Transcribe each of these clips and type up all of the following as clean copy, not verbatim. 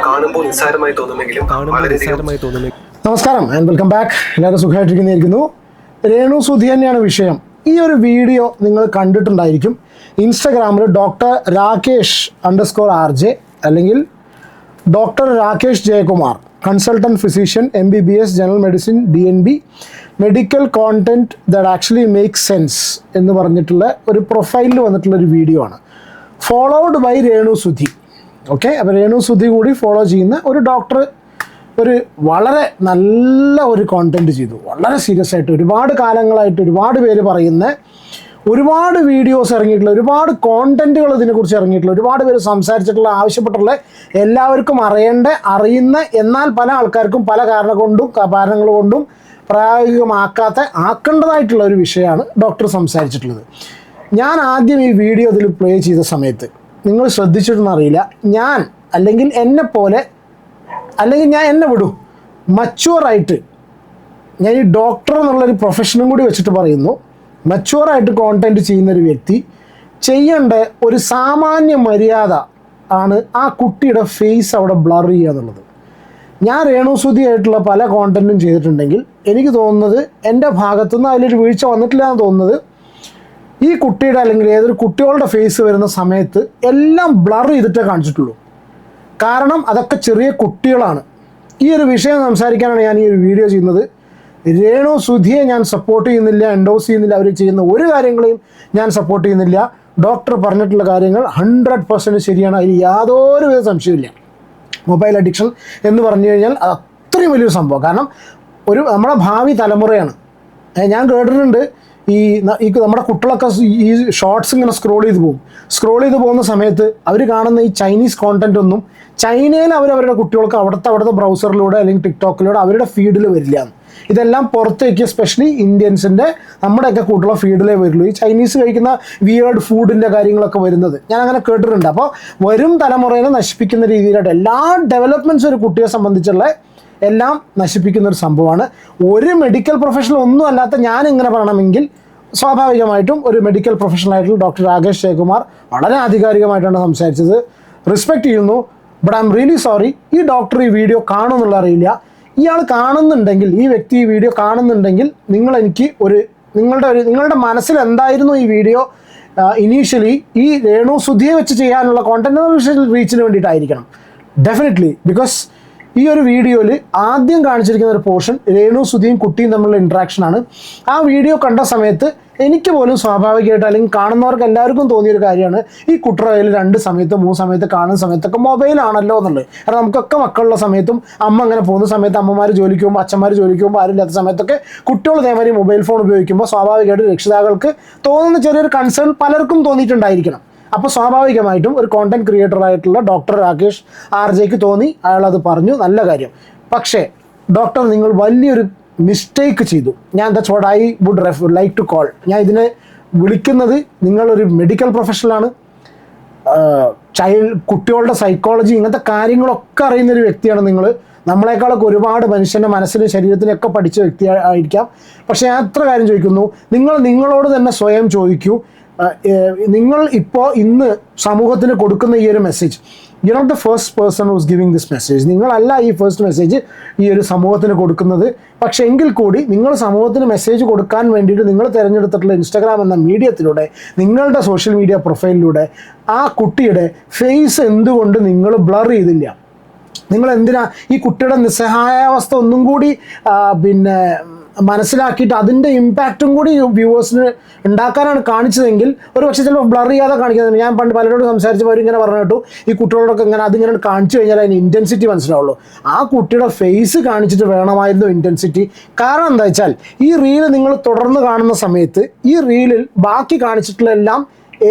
കാണുമ്പോൾ നിസ്സാരമായി തോന്നുമെങ്കിലും നമസ്കാരം ആൻഡ് വെൽക്കം ബാക്ക്. എല്ലാവരും സുഖമായിട്ടിരിക്കുന്നതായിരിക്കുന്നു. രേണു സുധി തന്നെയാണ് വിഷയം. ഈ ഒരു വീഡിയോ നിങ്ങൾ കണ്ടിട്ടുണ്ടായിരിക്കും. ഇൻസ്റ്റഗ്രാമിൽ ഡോക്ടർ രാകേഷ് _RJ അല്ലെങ്കിൽ doctor Rakesh Jayakumar, consultant physician, MBBS, general medicine, DNB, medical content that actually make sense എന്ന് പറഞ്ഞിട്ടുള്ള ഒരു പ്രൊഫൈലിൽ വന്നിട്ടുള്ള ഒരു വീഡിയോ ആണ്. Followed by Renu Sudhi. Okay, അപ്പോൾ രേണു സുധി കൂടി ഫോളോ ചെയ്യുന്ന ഒരു ഡോക്ടർ ഒരു വളരെ നല്ല ഒരു കോണ്ടൻറ്റ് ചെയ്തു. വളരെ സീരിയസ് ആയിട്ട് ഒരുപാട് കാലങ്ങളായിട്ട് ഒരുപാട് പേര് പറയുന്ന, ഒരുപാട് വീഡിയോസ് ഇറങ്ങിയിട്ടുള്ള, ഒരുപാട് കോണ്ടൻറ്റുകൾ ഇതിനെക്കുറിച്ച് ഇറങ്ങിയിട്ടുള്ള, ഒരുപാട് പേര് സംസാരിച്ചിട്ടുള്ള, ആവശ്യപ്പെട്ടുള്ള, എല്ലാവർക്കും അറിയുന്ന എന്നാൽ പല ആൾക്കാർക്കും പല കാരണങ്ങൾ കൊണ്ടും ആക്കേണ്ടതായിട്ടുള്ള ഒരു വിഷയമാണ് ഡോക്ടർ സംസാരിച്ചിട്ടുള്ളത്. ഞാൻ ആദ്യം ഈ വീഡിയോ ഇതിൽ പ്ലേ ചെയ്ത സമയത്ത് നിങ്ങൾ ശ്രദ്ധിച്ചിട്ടൊന്നറിയില്ല, ഞാൻ അല്ലെങ്കിൽ എന്നെപ്പോലെ, അല്ലെങ്കിൽ എന്നെ വിടും, മച്യൂറായിട്ട്, ഞാൻ ഈ ഡോക്ടർ എന്നുള്ളൊരു പ്രൊഫഷനും കൂടി വെച്ചിട്ട് പറയുന്നു, മച്യൂറായിട്ട് കോണ്ടൻറ്റ് ചെയ്യുന്നൊരു വ്യക്തി ചെയ്യേണ്ട ഒരു സാമാന്യ മര്യാദ ആണ് ആ കുട്ടിയുടെ ഫേസ് അവിടെ ബ്ലർ ചെയ്യുക എന്നുള്ളത്. ഞാൻ രേണു സുധി ആയിട്ടുള്ള പല കോണ്ടൻറ്റും ചെയ്തിട്ടുണ്ടെങ്കിൽ എനിക്ക് തോന്നുന്നത് എൻ്റെ ഭാഗത്തുനിന്ന് അതിലൊരു വീഴ്ച വന്നിട്ടില്ല എന്ന് തോന്നുന്നത്, ഈ കുട്ടിയുടെ അല്ലെങ്കിൽ ഏതൊരു കുട്ടികളുടെ ഫേസ് വരുന്ന സമയത്ത് എല്ലാം ബ്ലർ ചെയ്തിട്ടേ കാണിച്ചിട്ടുള്ളൂ. കാരണം അതൊക്കെ ചെറിയ കുട്ടികളാണ്. ഈ ഒരു വിഷയം സംസാരിക്കാനാണ് ഞാൻ ഈ ഒരു വീഡിയോ ചെയ്യുന്നത്. രേണു സുധിയെ ഞാൻ സപ്പോർട്ട് ചെയ്യുന്നില്ല, എൻഡോസ് ചെയ്യുന്നില്ല, അവർ ചെയ്യുന്ന ഒരു കാര്യങ്ങളെയും ഞാൻ സപ്പോർട്ട് ചെയ്യുന്നില്ല. ഡോക്ടർ പറഞ്ഞിട്ടുള്ള കാര്യങ്ങൾ 100% ശരിയാണ്, അതിൽ യാതൊരുവിധ സംശയമില്ല. മൊബൈൽ അഡിക്ഷൻ എന്ന് പറഞ്ഞു കഴിഞ്ഞാൽ അത് അത്രയും വലിയൊരു സംഭവം. കാരണം നമ്മുടെ ഭാവി തലമുറയാണ്. ഞാൻ കേട്ടിട്ടുണ്ട്, ഈ നമ്മുടെ കുട്ടികളൊക്കെ ഈ ഷോർട്സ് ഇങ്ങനെ സ്ക്രോൾ ചെയ്ത് പോകുന്ന സമയത്ത് അവർ കാണുന്ന ഈ ചൈനീസ് കോണ്ടൻ്റ് ഒന്നും ചൈനയിൽ അവരവരുടെ കുട്ടികൾക്ക് അവിടുത്തെ ബ്രൗസറിലൂടെ അല്ലെങ്കിൽ ടിക്ടോക്കിലൂടെ അവരുടെ ഫീഡിൽ വരില്ല. ഇതെല്ലാം പുറത്തേക്ക്, എസ്പെഷ്യലി ഇന്ത്യൻസിൻ്റെ നമ്മുടെയൊക്കെ കൂട്ടുള്ള ഫീഡിലേ വരുള്ളൂ. ഈ ചൈനീസ് കഴിക്കുന്ന വിയേർഡ് ഫുഡിൻ്റെ കാര്യങ്ങളൊക്കെ വരുന്നത് ഞാൻ അങ്ങനെ കേട്ടിട്ടുണ്ട്. അപ്പോൾ വരും തലമുറയെ നശിപ്പിക്കുന്ന രീതിയിലായിട്ട് എല്ലാ ഡെവലപ്മെൻറ്റ്സും ഒരു കുട്ടിയെ സംബന്ധിച്ചുള്ള എല്ലാം നശിപ്പിക്കുന്ന ഒരു സംഭവമാണ്. ഒരു മെഡിക്കൽ പ്രൊഫഷണൽ ഒന്നും അല്ലാത്ത ഞാൻ ഇങ്ങനെ പറയണമെങ്കിൽ സ്വാഭാവികമായിട്ടും ഒരു മെഡിക്കൽ പ്രൊഫഷണലായിട്ടുള്ള ഡോക്ടർ രാകേഷ് ജയകുമാർ വളരെ ആധികാരികമായിട്ടാണ് സംസാരിച്ചത്. റെസ്പെക്റ്റ് ചെയ്യുന്നു. But I am really sorry, ഈ ഡോക്ടർ ഈ വീഡിയോ കാണുമെന്നുള്ള അറിയില്ല. ഇയാൾ കാണുന്നുണ്ടെങ്കിൽ, ഈ വ്യക്തി ഈ വീഡിയോ കാണുന്നുണ്ടെങ്കിൽ നിങ്ങളുടെ മനസ്സിൽ എന്തായിരുന്നു ഈ വീഡിയോ ഇനീഷ്യലി ഈ രേണു സുധിയെ വെച്ച് ചെയ്യാനുള്ള കോണ്ടന്റ് റീച്ചിന് വേണ്ടിയിട്ടായിരിക്കണം ഡെഫിനറ്റ്ലി. ബിക്കോസ് ഈ ഒരു വീഡിയോയിൽ ആദ്യം കാണിച്ചിരിക്കുന്ന ഒരു പോർഷൻ രേണു സുധിയും കുട്ടിയും തമ്മിലുള്ള ഇൻട്രാക്ഷനാണ്. ആ വീഡിയോ കണ്ട സമയത്ത് എനിക്ക് പോലും സ്വാഭാവികമായിട്ട്, അല്ലെങ്കിൽ കാണുന്നവർക്ക് എല്ലാവർക്കും തോന്നിയൊരു കാര്യമാണ്, ഈ കുട്ടിയുടെ കയ്യിൽ 2 സമയത്ത് 3 സമയത്ത് കാണുന്ന സമയത്തൊക്കെ മൊബൈലാണല്ലോ എന്നുള്ളത്. കാരണം നമുക്കൊക്കെ മക്കളുള്ള സമയത്തും അമ്മ അങ്ങനെ പോകുന്ന സമയത്ത്, അമ്മമാർ ജോലിക്ക് പോകുമ്പോൾ, അച്ഛന്മാർ ജോലിക്ക് പോകുമ്പോൾ, ആരില്ലാത്ത സമയത്തൊക്കെ കുട്ടികൾ ഇതേമാതിരി മൊബൈൽ ഫോൺ ഉപയോഗിക്കുമ്പോൾ സ്വാഭാവികമായിട്ട് രക്ഷിതാക്കൾക്ക് തോന്നുന്ന ചെറിയൊരു കൺസേൺ പലർക്കും തോന്നിയിട്ടുണ്ടായിരിക്കണം. അപ്പോൾ സ്വാഭാവികമായിട്ടും ഒരു കോണ്ടന്റ് ക്രിയേറ്റർ ആയിട്ടുള്ള ഡോക്ടർ രാകേഷ് RJക്ക് തോന്നി, അയാളത് പറഞ്ഞു, നല്ല കാര്യം. പക്ഷേ ഡോക്ടർ, നിങ്ങൾ വലിയൊരു മിസ്റ്റേക്ക് ചെയ്തു. That's what I would like to call. ഞാൻ ഇതിനെ വിളിക്കുന്നത്, നിങ്ങളൊരു മെഡിക്കൽ പ്രൊഫഷണലാണ്, കുട്ടികളുടെ സൈക്കോളജി ഇങ്ങനത്തെ കാര്യങ്ങളൊക്കെ അറിയുന്നൊരു വ്യക്തിയാണ് നിങ്ങൾ. നമ്മളെക്കാളൊക്കെ ഒരുപാട് മനുഷ്യൻ്റെ മനസ്സിനും ശരീരത്തിനൊക്കെ പഠിച്ച വ്യക്തി ആയിരിക്കാം. പക്ഷേ ഞാൻ എത്ര കാര്യം ചോദിക്കുന്നു, നിങ്ങളോട് തന്നെ സ്വയം ചോദിക്കൂ, നിങ്ങൾ ഇപ്പോൾ ഇന്ന് സമൂഹത്തിന് കൊടുക്കുന്ന ഈ ഒരു message, you not the first person who's giving this message. നിങ്ങളല്ല ഈ ഫസ്റ്റ് മെസ്സേജ് ഈ ഒരു സമൂഹത്തിന് കൊടുക്കുന്നത്. പക്ഷേ എങ്കിൽ കൂടി നിങ്ങൾ സമൂഹത്തിന് മെസ്സേജ് കൊടുക്കാൻ വേണ്ടിയിട്ട് നിങ്ങൾ തിരഞ്ഞെടുത്തിട്ടുള്ള ഇൻസ്റ്റാഗ്രാം എന്ന മീഡിയത്തിലൂടെ, നിങ്ങളുടെ സോഷ്യൽ മീഡിയ പ്രൊഫൈലിലൂടെ ആ കുട്ടിയുടെ ഫേസ് എന്തുകൊണ്ട് നിങ്ങൾ ബ്ലർ ചെയ്തില്ല? നിങ്ങൾ എന്തിനാ ഈ കുട്ടിയുടെ നിസ്സഹായാവസ്ഥ ഒന്നും കൂടി മനസ്സിലാക്കിയിട്ട് അതിൻ്റെ ഇമ്പാക്റ്റും കൂടി വ്യൂവേഴ്സിന് ഉണ്ടാക്കാനാണ് കാണിച്ചതെങ്കിൽ ഒരു പക്ഷേ ചിലപ്പോൾ ബ്ലർ ചെയ്യാതെ കാണിക്കുന്നത്. ഞാൻ പണ്ട് പലരോട് സംസാരിച്ചപ്പോൾ അവരിങ്ങനെ പറഞ്ഞു കേട്ടു, ഈ കുട്ടികളോടൊക്കെ ഇങ്ങനെ അതിങ്ങനെ കാണിച്ചു കഴിഞ്ഞാൽ അതിന് ഇൻറ്റൻസിറ്റി മനസ്സിലാവുള്ളൂ. ആ കുട്ടിയുടെ ഫേസ് കാണിച്ചിട്ട് വേണമായിരുന്നു ഇൻറ്റൻസിറ്റി. കാരണം എന്താ വെച്ചാൽ, ഈ റീല് നിങ്ങൾ തുടർന്ന് കാണുന്ന സമയത്ത് ഈ റീലിൽ ബാക്കി കാണിച്ചിട്ടുള്ള എല്ലാം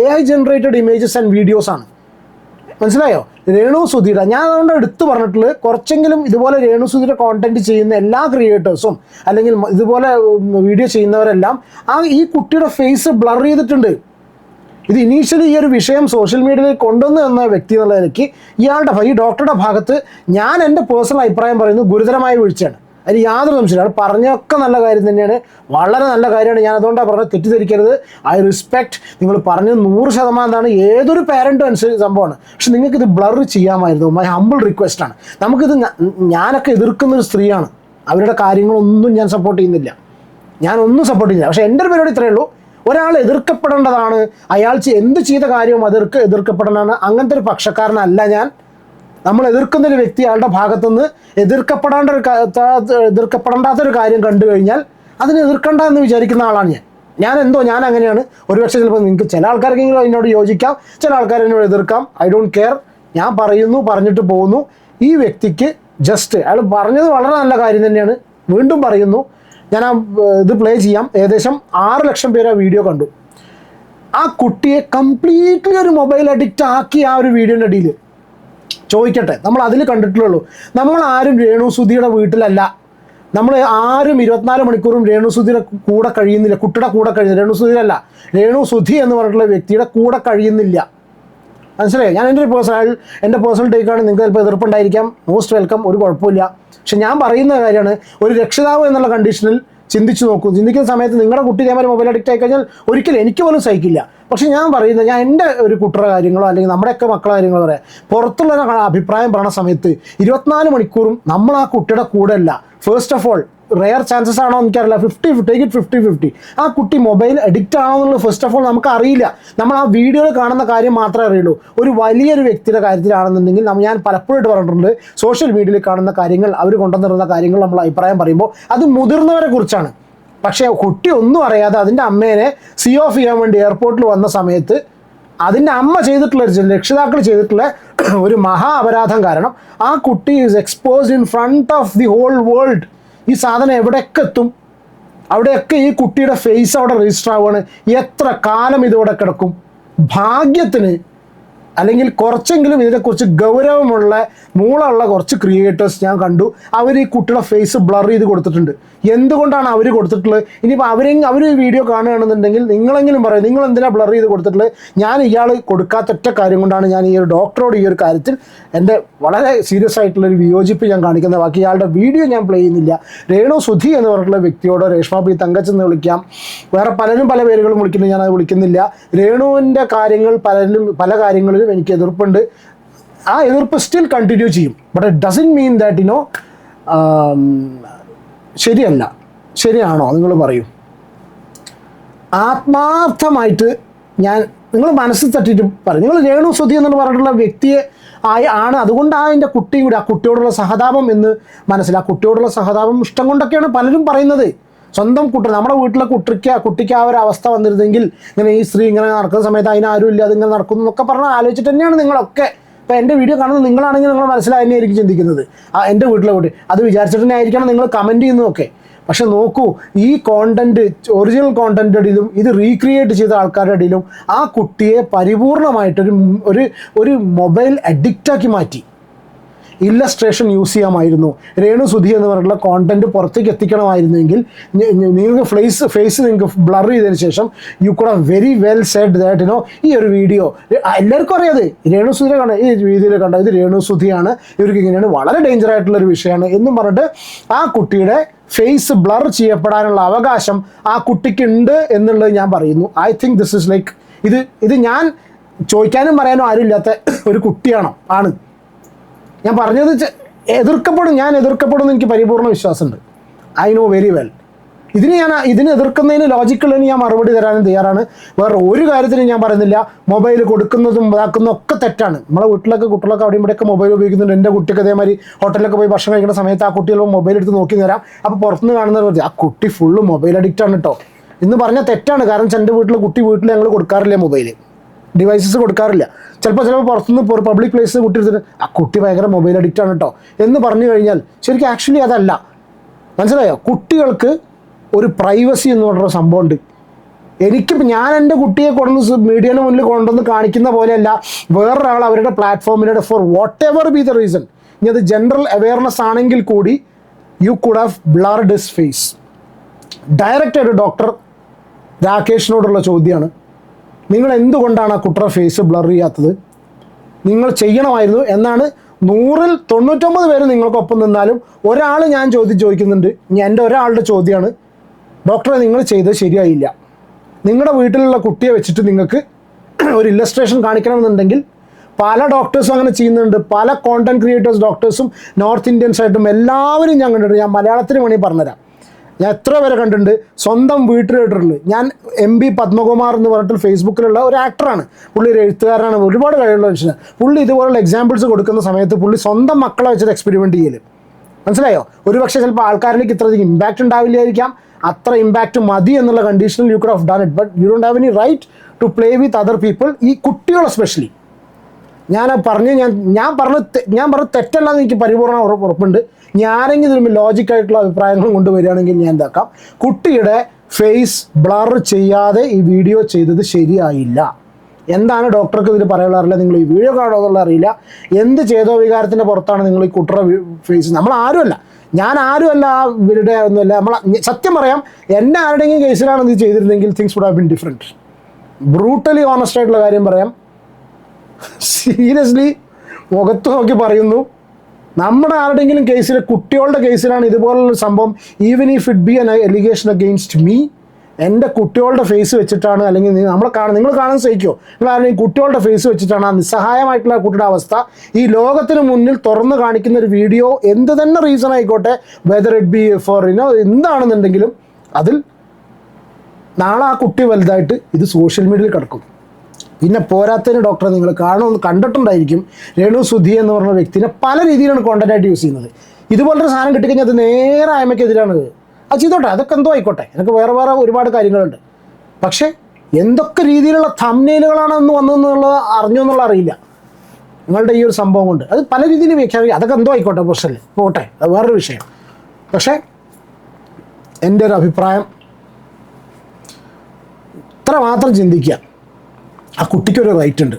AI ജനറേറ്റഡ് ഇമേജസ് ആൻഡ് വീഡിയോസാണ്. മനസ്സിലായോ? രേണു സുധിയുടെ, ഞാൻ അതുകൊണ്ട് എടുത്തു പറഞ്ഞിട്ടുള്ളത്, കുറച്ചെങ്കിലും ഇതുപോലെ രേണു സുധിയുടെ കോണ്ടന്റ് ചെയ്യുന്ന എല്ലാ ക്രിയേറ്റേഴ്സും അല്ലെങ്കിൽ ഇതുപോലെ വീഡിയോ ചെയ്യുന്നവരെല്ലാം ഈ കുട്ടിയുടെ ഫേസ് ബ്ലർ ചെയ്തിട്ടുണ്ട്. ഇത് ഇനീഷ്യലി ഈ ഒരു വിഷയം സോഷ്യൽ മീഡിയയിൽ കൊണ്ടുവന്നു എന്ന വ്യക്തി എന്നുള്ള നിലയ്ക്ക് ഈ ഡോക്ടറുടെ ഭാഗത്ത് ഞാൻ എൻ്റെ പേഴ്സണൽ അഭിപ്രായം പറയുന്നത് ഗുരുതരമായ വീഴ്ചയാണ്. അതിന് യാതൊരു സംശയമില്ല. അത് പറഞ്ഞൊക്കെ നല്ല കാര്യം തന്നെയാണ്, വളരെ നല്ല കാര്യമാണ്. ഞാൻ അതുകൊണ്ടാണ് പറഞ്ഞത്, തെറ്റിദ്ധരിക്കരുത്. ഐ റെസ്പെക്ട് നിങ്ങൾ പറഞ്ഞത് 100%. ഏതൊരു പാരൻറ്റും അനുസരിച്ച് സംഭവമാണ്. പക്ഷെ നിങ്ങൾക്കിത് ബ്ലർ ചെയ്യാമായിരുന്നു. മൈ ഹമ്പിൾ റിക്വസ്റ്റാണ്. നമുക്കിത് ഞാനൊക്കെ എതിർക്കുന്നൊരു സ്ത്രീയാണ്, അവരുടെ കാര്യങ്ങളൊന്നും ഞാൻ സപ്പോർട്ട് ചെയ്യുന്നില്ല, ഞാനൊന്നും സപ്പോർട്ട് ചെയ്യുന്നില്ല. പക്ഷേ എൻ്റെ ഒരു പരിപാടി ഇത്രയേ ഉള്ളൂ, ഒരാൾ എതിർക്കപ്പെടേണ്ടതാണ്, അയാൾ എന്ത് ചെയ്ത കാര്യവും എതിർക്കപ്പെടേണ്ടതാണ്. അങ്ങനത്തെ ഒരു പക്ഷക്കാരനല്ല ഞാൻ. നമ്മൾ എതിർക്കുന്നൊരു വ്യക്തി അയാളുടെ ഭാഗത്തുനിന്ന് എതിർക്കപ്പെടേണ്ടാത്തൊരു കാര്യം കണ്ടു കഴിഞ്ഞാൽ അതിനെ എതിർക്കണ്ട എന്ന് വിചാരിക്കുന്ന ആളാണ് ഞാൻ അങ്ങനെയാണ്. ഒരുപക്ഷെ ചിലപ്പോൾ നിങ്ങൾക്ക് ചില ആൾക്കാർക്കെങ്കിലും അതിനോട് യോജിക്കാം, ചില ആൾക്കാർ എന്നോട് എതിർക്കാം. I don't care. ഞാൻ പറഞ്ഞിട്ട് പോകുന്നു. ഈ വ്യക്തിക്ക് ജസ്റ്റ് അയാൾ പറഞ്ഞത് വളരെ നല്ല കാര്യം തന്നെയാണ്. വീണ്ടും പറയുന്നു, ഞാൻ ഇത് പ്ലേ ചെയ്യാം. ഏകദേശം 6 ലക്ഷം പേര് ആ വീഡിയോ കണ്ടു. ആ കുട്ടിയെ കംപ്ലീറ്റ്ലി ഒരു മൊബൈൽ അഡിക്റ്റ് ആക്കി ആ ഒരു വീഡിയോൻ്റെ അടിയിൽ. ചോദിക്കട്ടെ, നമ്മൾ അതിൽ കണ്ടിട്ടുള്ളൂ. നമ്മൾ ആരും രേണുസുധിയുടെ വീട്ടിലല്ല, നമ്മൾ ആരും 24 മണിക്കൂറും രേണുസുധിയുടെ കൂടെ കഴിയുന്നില്ല, കുട്ടിയുടെ കൂടെ കഴിയുന്നില്ല. രേണുസുധിയല്ല, രേണുസുധി എന്ന് പറഞ്ഞിട്ടുള്ള വ്യക്തിയുടെ കൂടെ കഴിയുന്നില്ല. മനസ്സിലായി? ഞാൻ എൻ്റെ പേഴ്സണൽ ടേക്കാണ്. നിങ്ങൾക്ക് ചിലപ്പോൾ എതിർപ്പുണ്ടായിരിക്കാം, മോസ്റ്റ് വെൽക്കം, ഒരു കുഴപ്പമില്ല. പക്ഷെ ഞാൻ പറയുന്ന കാര്യമാണ്, ഒരു രക്ഷിതാവ് എന്നുള്ള കണ്ടീഷനിൽ ചിന്തിച്ച് നോക്കൂ. ചിന്തിക്കുന്ന സമയത്ത് നിങ്ങളുടെ കുട്ടി ഇതേമാതിരി മൊബൈൽ അഡിക്റ്റ് ആയി കഴിഞ്ഞാൽ ഒരിക്കലും എനിക്ക് പോലും സഹിക്കില്ല. പക്ഷെ ഞാൻ പറയുന്നത്, ഞാൻ എൻ്റെ ഒരു കുട്ടിയുടെ കാര്യങ്ങളോ അല്ലെങ്കിൽ നമ്മുടെയൊക്കെ മക്കളുടെ കാര്യങ്ങളോ പറയാം, പുറത്തുള്ള അഭിപ്രായം പറയുന്ന സമയത്ത് 24 മണിക്കൂറും നമ്മൾ ആ കുട്ടിയുടെ കൂടെ അല്ല. First of all, rare chances ആണോ എനിക്കറിയില്ല, 50-50 ആ കുട്ടി മൊബൈൽ അഡിക്റ്റ് ആണോ എന്നുള്ളത് ഫസ്റ്റ് ഓഫ് ഓൾ നമുക്ക് അറിയില്ല. നമ്മൾ ആ വീഡിയോയിൽ കാണുന്ന കാര്യം മാത്രമേ അറിയുള്ളൂ. ഒരു വലിയൊരു വ്യക്തിയുടെ കാര്യത്തിലാണെന്നുണ്ടെങ്കിൽ ഞാൻ പലപ്പോഴും പറഞ്ഞിട്ടുണ്ട്, സോഷ്യൽ മീഡിയയിൽ കാണുന്ന കാര്യങ്ങൾ, അവർ കൊണ്ടുവന്നിരുന്ന കാര്യങ്ങൾ നമ്മൾ അഭിപ്രായം പറയുമ്പോൾ അത് മുതിർന്നവരെ കുറിച്ചാണ്. പക്ഷേ കുട്ടി ഒന്നും അറിയാതെ അതിൻ്റെ അമ്മേനെ ഓഫ് ചെയ്യാൻ വേണ്ടി എയർപോർട്ടിൽ വന്ന സമയത്ത് അതിൻ്റെ അമ്മ ചെയ്തിട്ടുള്ള, രക്ഷിതാക്കൾ ചെയ്തിട്ടുള്ള ഒരു മഹാ അപരാധം കാരണം ആ കുട്ടി is exposed in front of the whole world. ഈ സാധനം എവിടെയൊക്കെ എത്തും, അവിടെയൊക്കെ ഈ കുട്ടിയുടെ ഫേസ് അവിടെ രജിസ്റ്റർ ആവുകയാണ്. എത്ര കാലം ഇതോടെ കിടക്കും? ഭാഗ്യത്തിന് അല്ലെങ്കിൽ കുറച്ചെങ്കിലും ഇതിനെക്കുറിച്ച് ഗൗരവമുള്ള മൂളമുള്ള കുറച്ച് ക്രിയേറ്റേഴ്സ് ഞാൻ കണ്ടു. അവർ ഈ കുട്ടിയുടെ ഫേസ് ബ്ലർ ചെയ്ത് കൊടുത്തിട്ടുണ്ട്. എന്തുകൊണ്ടാണ് അവർ കൊടുത്തിട്ടുള്ളത്? ഇനിയിപ്പോൾ അവർ ഈ വീഡിയോ കാണുകയാണെന്നുണ്ടെങ്കിൽ നിങ്ങളെങ്കിലും പറയും, നിങ്ങൾ എന്തിനാണ് ബ്ലർ ചെയ്ത് കൊടുത്തിട്ടുള്ളത്? ഞാൻ ഇയാൾ കൊടുക്കാത്തൊറ്റ കാര്യം കൊണ്ടാണ് ഞാൻ ഈ ഒരു ഡോക്ടറോട് ഈ ഒരു കാര്യത്തിൽ എൻ്റെ വളരെ സീരിയസ് ആയിട്ടുള്ളൊരു വിയോജിപ്പ് ഞാൻ കാണിക്കുന്നത്. ബാക്കി ഇയാളുടെ വീഡിയോ ഞാൻ പ്ലേ ചെയ്യുന്നില്ല. രേണുസുധി എന്ന് പറഞ്ഞിട്ടുള്ള വ്യക്തിയോട് രേഷ്മ പി തങ്കച്ചെന്ന് വിളിക്കാം, വേറെ പലരും പല പേരുകളും വിളിക്കുന്നു, ഞാനത് വിളിക്കുന്നില്ല. രേണുവിൻ്റെ കാര്യങ്ങൾ പല കാര്യങ്ങളിലും എനിക്ക് എതിർപ്പുണ്ട്. ആ എതിർപ്പ് സ്റ്റിൽ കണ്ടിന്യൂ ചെയ്യും. But it doesn't mean that ശരിയല്ല. ശരിയാണോ നിങ്ങൾ പറയൂ? ആത്മാർത്ഥമായിട്ട് നിങ്ങൾ മനസ്സിൽ തട്ടിയിട്ട് പറയും. നിങ്ങൾ രേണുസുധി എന്ന് പറഞ്ഞിട്ടുള്ള വ്യക്തിയെ ആണ്, അതുകൊണ്ടാണ് എൻ്റെ കുട്ടിയും കൂടി ആ കുട്ടിയോടുള്ള സഹതാപം എന്ന് മനസ്സിലാക്കുക. ആ കുട്ടിയോടുള്ള സഹതാപം ഇഷ്ടം കൊണ്ടൊക്കെയാണ് പലരും പറയുന്നത്. സ്വന്തം കുട്ടി, നമ്മുടെ വീട്ടിലെ കുട്ടിക്ക് ആ ഒരു അവസ്ഥ വന്നിരുന്നെങ്കിൽ, ഇങ്ങനെ ഈ സ്ത്രീ ഇങ്ങനെ നടക്കുന്ന സമയത്ത് അതിനാരും ഇല്ല, അതിങ്ങനെ നടക്കുന്നു എന്നൊക്കെ പറഞ്ഞാൽ ആലോചിച്ചിട്ട് തന്നെയാണ് നിങ്ങളൊക്കെ. ഇപ്പോൾ എൻ്റെ വീഡിയോ കാണുന്നത് നിങ്ങളാണെങ്കിൽ നിങ്ങൾ മനസ്സിലായി തന്നെയായിരിക്കും ചിന്തിക്കുന്നത്, എൻ്റെ വീട്ടിലെ കുട്ടി അത് വിചാരിച്ചിട്ട് തന്നെ ആയിരിക്കണം നിങ്ങൾ കമൻറ്റ് ചെയ്യുന്നതൊക്കെ. പക്ഷെ നോക്കൂ, ഈ കോണ്ടന്റ്, ഒറിജിനൽ കോണ്ടന്റ് ഇടയിലും ഇത് റീക്രിയേറ്റ് ചെയ്ത ആൾക്കാരുടെ ഇടയിലും ആ കുട്ടിയെ പരിപൂർണമായിട്ടൊരു ഒരു മൊബൈൽ അഡിക്റ്റാക്കി മാറ്റി. ഇല്ലസ്ട്രേഷൻ യൂസ് ചെയ്യാമായിരുന്നു. രേണുസുധി എന്ന് പറഞ്ഞിട്ടുള്ള കോണ്ടന്റ് പുറത്തേക്ക് എത്തിക്കണമായിരുന്നെങ്കിൽ നിങ്ങൾക്ക് ഫേസ് നിങ്ങൾക്ക് ബ്ലർ ചെയ്തതിന് ശേഷം U could have very well said that ഈ ഒരു വീഡിയോ എല്ലാവർക്കും അറിയാതെ രേണുസുധിയെ കണ്ട, ഈ വീഡിയോയിൽ കണ്ട ഇത് രേണുസുധിയാണ്, ഇവർക്ക് ഇങ്ങനെയാണ്, വളരെ ഡേഞ്ചർ ആയിട്ടുള്ളൊരു വിഷയമാണ് എന്നും പറഞ്ഞിട്ട് ആ കുട്ടിയുടെ ഫേസ് ബ്ലർ ചെയ്യപ്പെടാനുള്ള അവകാശം ആ കുട്ടിക്കുണ്ട് എന്നുള്ളത് ഞാൻ പറയുന്നു. I think this is like ഇത് ഞാൻ ചോദിക്കാനും പറയാനും ആരും ഇല്ലാത്ത ഒരു കുട്ടിയാണോ ആണ് ഞാൻ പറഞ്ഞത്. ഞാൻ എതിർക്കപ്പെടുമെന്ന് എനിക്ക് പരിപൂർണ്ണ വിശ്വാസമുണ്ട്. I know very well. ഇതിന് എതിർക്കുന്നതിന് ലോജിക്കലിന് ഞാൻ മറുപടി തരാനും തയ്യാറാണ്. വേറെ ഒരു കാര്യത്തിനും ഞാൻ പറയുന്നില്ല മൊബൈൽ കൊടുക്കുന്നതും ഇതാക്കുന്നതും ഒക്കെ തെറ്റാണ്. നമ്മളെ വീട്ടിലൊക്കെ കുട്ടികളൊക്കെ അവിടെ ഇവിടെയൊക്കെ മൊബൈൽ ഉപയോഗിക്കുന്നുണ്ട്. എൻ്റെ കുട്ടിയൊക്കെ അതേമാതിരി ഹോട്ടലിലൊക്കെ പോയി ഭക്ഷണം കഴിക്കുന്ന സമയത്ത് ആ കുട്ടികൾ മൊബൈൽ എടുത്ത് നോക്കി തരാം. അപ്പോൾ പുറത്തുനിന്ന് കാണുന്നത് ആ കുട്ടി ഫുള്ള് മൊബൈൽ അഡിക്റ്റ് ആണ് കേട്ടോ എന്ന് പറഞ്ഞാൽ തെറ്റാണ്. കാരണം എൻ്റെ വീട്ടിൽ ഞങ്ങൾ കൊടുക്കാറില്ല, മൊബൈൽ ഡിവൈസസ് കൊടുക്കാറില്ല. ചിലപ്പോൾ പുറത്തുനിന്ന് പബ്ലിക് പ്ലേസ് കുട്ടി എടുത്തിട്ട് ആ കുട്ടി ഭയങ്കര മൊബൈൽ അഡിക്റ്റ് ആണ് കേട്ടോ എന്ന് പറഞ്ഞു കഴിഞ്ഞാൽ ശരിക്കും ആക്ച്വലി അതല്ല. മനസ്സിലായോ? കുട്ടികൾക്ക് ഒരു പ്രൈവസി എന്ന് പറഞ്ഞൊരു സംഭവമുണ്ട്. എനിക്കിപ്പോൾ ഞാൻ എൻ്റെ കുട്ടിയെ മീഡിയയുടെ മുന്നിൽ കൊണ്ടുവന്ന് കാണിക്കുന്ന പോലെയല്ല വേറൊരാൾ അവരുടെ പ്ലാറ്റ്ഫോമിലൂടെ for whatever be the reason, ഇനി അത് ജനറൽ അവെയർനെസ് ആണെങ്കിൽ കൂടി you could have blurred his face. ഡയറക്റ്റായിട്ട് ഡോക്ടർ രാകേഷിനോടുള്ള ചോദ്യമാണ്, നിങ്ങൾ എന്തുകൊണ്ടാണ് ആ കുട്ടിയുടെ ഫേസ് ബ്ലർ ചെയ്യാത്തത്? നിങ്ങൾ ചെയ്യണമായിരുന്നു എന്നാണ് 100-99 പേര് നിങ്ങൾക്കൊപ്പം നിന്നാലും ഒരാൾ ഞാൻ ചോദിക്കുന്നുണ്ട്. എൻ്റെ ഒരാളുടെ ചോദ്യമാണ്, ഡോക്ടറെ നിങ്ങൾ ചെയ്തത് ശരിയായില്ല. നിങ്ങളുടെ വീട്ടിലുള്ള കുട്ടിയെ വെച്ചിട്ട് നിങ്ങൾക്ക് ഒരു ഇല്ലസ്ട്രേഷൻ കാണിക്കണമെന്നുണ്ടെങ്കിൽ പല ഡോക്ടേഴ്സും അങ്ങനെ ചെയ്യുന്നുണ്ട്. പല കോണ്ടന്റ് ക്രിയേറ്റേഴ്സ് ഡോക്ടേഴ്സും നോർത്ത് ഇന്ത്യൻസായിട്ടും എല്ലാവരും ഞാൻ കണ്ടിട്ടുണ്ട്. ഞാൻ മലയാളത്തിന് വേണമെങ്കിൽ പറഞ്ഞുതരാം. ഞാൻ എത്ര പേരെ കണ്ടിട്ടുണ്ട് സ്വന്തം വീട്ടിലിട്ടിട്ടുണ്ട്. ഞാൻ MB പത്മകുമാർ എന്ന് പറഞ്ഞിട്ട് ഫേസ്ബുക്കിലുള്ള ഒരു ആക്ടറാണ്. പുള്ളി ഒരു എഴുത്തുകാരനാണ്, ഒരുപാട് കഴിവുള്ള മനുഷ്യനാണ്. പുള്ളി ഇതുപോലുള്ള എക്സാമ്പിൾസ് കൊടുക്കുന്ന സമയത്ത് പുള്ളി സ്വന്തം മക്കളെ വെച്ചിട്ട് എക്സ്പെരിമെൻറ്റ് ചെയ്യൽ. മനസ്സിലായോ? ഒരുപക്ഷെ ചിലപ്പോൾ ആൾക്കാരിലേക്ക് ഇത്രയധികം ഇമ്പാക്റ്റ് ഉണ്ടാവില്ലായിരിക്കാം. അത്ര ഇമ്പാക്റ്റ് മതി എന്നുള്ള കണ്ടീഷനിൽ you could have done it, but you don't have any right to play with other people. ഈ കുട്ടികൾ എസ്പെഷ്യലി ഞാൻ പറഞ്ഞ തെറ്റല്ലാന്ന് എനിക്ക് പരിപൂർണ്ണ ഉറപ്പുണ്ട്. ഞാനെങ്കിലും ഇതിൽ ലോജിക്കായിട്ടുള്ള അഭിപ്രായങ്ങൾ കൊണ്ടുവരികയാണെങ്കിൽ ഞാൻ എന്താക്കാം, കുട്ടിയുടെ ഫേസ് ബ്ലർ ചെയ്യാതെ ഈ വീഡിയോ ചെയ്തത് ശരിയായില്ല. എന്താണ് ഡോക്ടർക്ക് ഇതിൽ പറയാനുള്ള അറിയില്ല, നിങ്ങൾ ഈ വീഡിയോ കാണുമോ എന്നുള്ള അറിയില്ല. എന്ത് ചെയ്തോ വികാരത്തിൻ്റെ പുറത്താണ് നിങ്ങൾ ഈ കുട്ടിയുടെ ഫേസ്. നമ്മൾ ആരുമല്ല, ഞാൻ ആരുമല്ല, ഇവരുടെ ഒന്നുമല്ല. സത്യം പറയാം, എന്നെ ആരുടെയെങ്കിലും കേസിലാണ് ഇത് ചെയ്തിരുന്നെങ്കിൽ things would have been different. Brutally honest ആയിട്ടുള്ള കാര്യം പറയാം, സീരിയസ്ലി മുഖത്ത് നോക്കി പറയുന്നു. നമ്മുടെ ആരുടെയെങ്കിലും കേസിൽ, കുട്ടികളുടെ കേസിലാണ് ഇതുപോലുള്ള സംഭവം, even if it be N allegation against me, എൻ്റെ കുട്ടികളുടെ ഫേസ് വെച്ചിട്ടാണ്, അല്ലെങ്കിൽ നിങ്ങൾ കാണാൻ സഹിക്കുമോ, നിങ്ങൾ ആരുടെയും കുട്ടികളുടെ ഫേസ് വെച്ചിട്ടാണ് ആ നിസ്സഹായമായിട്ടുള്ള കുട്ടിയുടെ അവസ്ഥ ഈ ലോകത്തിന് മുന്നിൽ തുറന്നു കാണിക്കുന്ന ഒരു വീഡിയോ, എന്ത് തന്നെ റീസൺ ആയിക്കോട്ടെ, വെദർ ഇറ്റ് ബി ഫോർ എന്താണെന്നുണ്ടെങ്കിലും, അതിൽ നാളെ ആ കുട്ടി വലുതായിട്ട് ഇത് സോഷ്യൽ മീഡിയയിൽ കിടക്കും. പിന്നെ പോരാത്തതിന് ഡോക്ടറെ നിങ്ങൾ കണ്ടിട്ടുണ്ടായിരിക്കും, രേണു സുധി എന്ന് പറഞ്ഞ വ്യക്തിനെ പല രീതിയിലാണ് കോണ്ടന്റായിട്ട് യൂസ് ചെയ്യുന്നത്. ഇതുപോലൊരു സാധനം കിട്ടിക്കഴിഞ്ഞാൽ അത് നേരെ അയമയ്ക്കെതിരാണ്. അത് ചെയ്തോട്ടെ, അതൊക്കെ എന്തോ ആയിക്കോട്ടെ, എനിക്ക് വേറെ ഒരുപാട് കാര്യങ്ങളുണ്ട്. പക്ഷേ എന്തൊക്കെ രീതിയിലുള്ള തംബ്നെയിലുകളാണ് അന്ന് വന്നതെന്നുള്ളത് അറിഞ്ഞോ എന്നുള്ള അറിയില്ല നിങ്ങളുടെ ഈ ഒരു സംഭവം കൊണ്ട്. അത് പല രീതിയിൽ വ്യാഖ്യാനിക്കും, അതൊക്കെ എന്തോ ആയിക്കോട്ടെ, പ്രശ്നമില്ല, പോട്ടെ, അത് വേറൊരു വിഷയം. പക്ഷേ എൻ്റെ ഒരു അഭിപ്രായം ഇത്ര മാത്രം ചിന്തിക്കുക, ആ കുട്ടിക്കൊരു റൈറ്റ് ഉണ്ട്.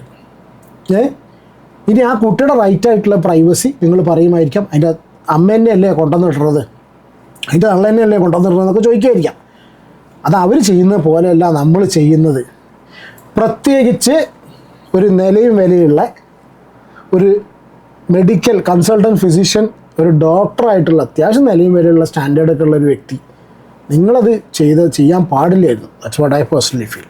ഇനി ആ കുട്ടിയുടെ റൈറ്റായിട്ടുള്ള പ്രൈവസി നിങ്ങൾ പറയുമായിരിക്കാം, അതിൻ്റെ അമ്മ തന്നെയല്ലേ കൊണ്ടുവന്നിട്ടുള്ളത്, അതിൻ്റെ തള്ള തന്നെയല്ലേ കൊണ്ടുവന്നിട്ടുള്ളതെന്നൊക്കെ ചോദിക്കുമായിരിക്കാം. അത് അവർ ചെയ്യുന്ന പോലെയല്ല നമ്മൾ ചെയ്യുന്നത്. പ്രത്യേകിച്ച് ഒരു നിലയും വിലയുള്ള ഒരു മെഡിക്കൽ കൺസൾട്ടൻറ്റ് ഫിസിഷ്യൻ, ഒരു ഡോക്ടറായിട്ടുള്ള അത്യാവശ്യം നിലയും വിലയുള്ള സ്റ്റാൻഡേർഡൊക്കെ ഉള്ള ഒരു വ്യക്തി, നിങ്ങളത് ചെയ്യാൻ പാടില്ലായിരുന്നു. That's what I personally feel.